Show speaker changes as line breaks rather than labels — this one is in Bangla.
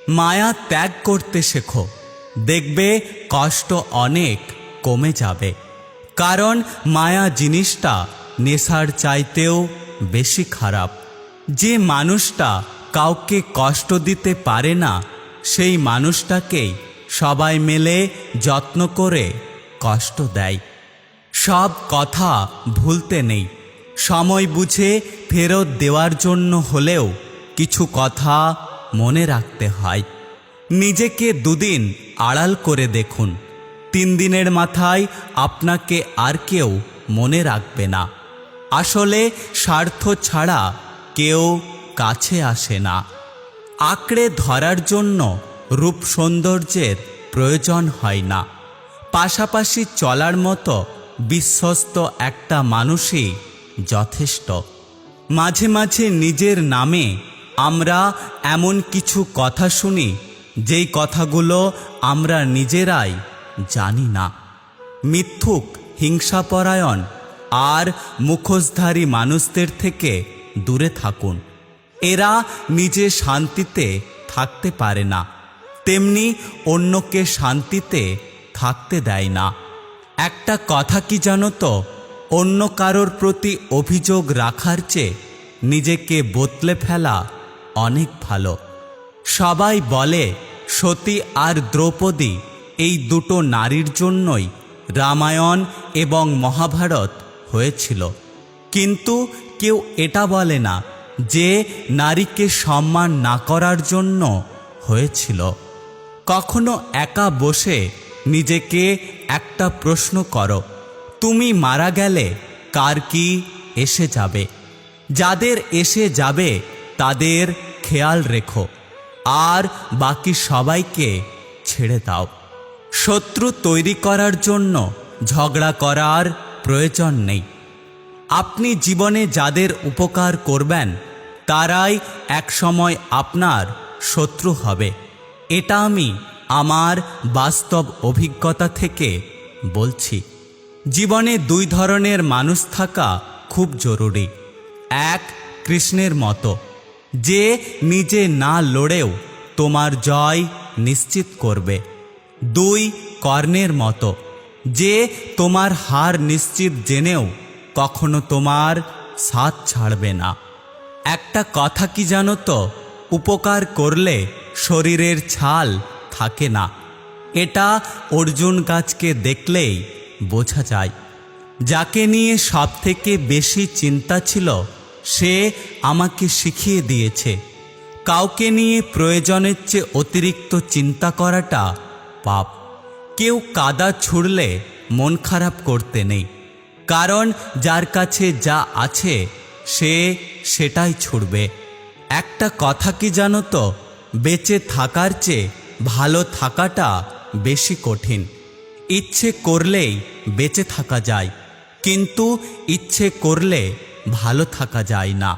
মায়া ত্যাগ করতে শেখো, দেখবে কষ্ট অনেক কমে যাবে। কারণ মায়া জিনিসটা নেশার চাইতেও বেশি খারাপ। যে মানুষটা কাউকে কষ্ট দিতে পারে না, সেই মানুষটাকেই সবাই মিলে যত্ন করে কষ্ট দেয়। সব কথা ভুলতে নেই, সময় বুঝে ফেরত দেওয়ার জন্য হলেও কিছু কথা মনে রাখতে হয়। নিজেকে দুদিন আড়াল করে দেখুন, 3 দিনের মাথায় আপনাকে আর কেউ মনে রাখবে না। আসলে স্বার্থ ছাড়া কেউ কাছে আসে না। আঁকড়ে ধরার জন্য রূপ সৌন্দর্যের প্রয়োজন হয় না, পাশাপাশি চলার মতো বিশ্বস্ত একটা মানুষই যথেষ্ট। মাঝে মাঝে নিজের নামে আমরা এমন কিছু কথা শুনি, যেই কথাগুলো আমরা নিজেরাই জানি না। মিথ্যুক, হিংসাপরায়ণ আর মুখোশধারী মানুষদের থেকে দূরে থাকুন। এরা নিজে শান্তিতে থাকতে পারে না, তেমনি অন্যকে শান্তিতে থাকতে দেয় না। একটা কথা কি জানো তো, অন্য কারোর প্রতি অভিযোগ রাখার চেয়ে নিজেকে বদলে ফেলা অনেক ভালো। সবাই বলে সতী আর দ্রৌপদী এই দুটো নারীর জন্যই রামায়ণ এবং মহাভারত হয়েছিল, কিন্তু কেউ এটা বলে না যে নারীকে সম্মান না করার জন্য হয়েছিল। কখনো একা বসে নিজেকে একটা প্রশ্ন করো, তুমি মারা গেলে কার কি এসে যাবে? যাদের এসে যাবে তাদের খেয়াল রেখো, আর বাকি সবাইকে ছেড়ে দাও। শত্রু তৈরি করার জন্য ঝগড়া করার প্রয়োজন নেই। আপনি জীবনে যাদের উপকার করবেন তারাই একসময় আপনার শত্রু হবে। এটা আমি আমার বাস্তব অভিজ্ঞতা থেকে বলছি। জীবনে 2 ধরনের মানুষ থাকা খুব জরুরি। 1, কৃষ্ণের মতো, যে নিজে না লড়েও তোমার জয় নিশ্চিত করবে। 2, কর্ণের মতো, যে তোমার হার নিশ্চিত জেনেও কখনো তোমার সাথ ছাড়বে না। একটা কথা কি জানো তো, উপকার করলে শরীরের ছাল থাকে না। এটা অর্জুন গাছকে দেখলেই বোঝা যায়। যাকে নিয়ে সবথেকে বেশি চিন্তা ছিল সে আমাকে শিখিয়ে দিয়েছে, কাউকে নিয়ে প্রয়োজনের চেয়ে অতিরিক্ত চিন্তা করাটা পাপ। কেউ কাদা ছুঁড়লে মন খারাপ করতে নেই, কারণ যার কাছে যা আছে সে সেটাই ছুঁড়বে। একটা কথা কি জানো তো, বেঁচে থাকার চেয়ে ভালো থাকাটা বেশি কঠিন। ইচ্ছে করলেই বেঁচে থাকা যায়, কিন্তু ইচ্ছে করলে ভালো থাকা যায় না।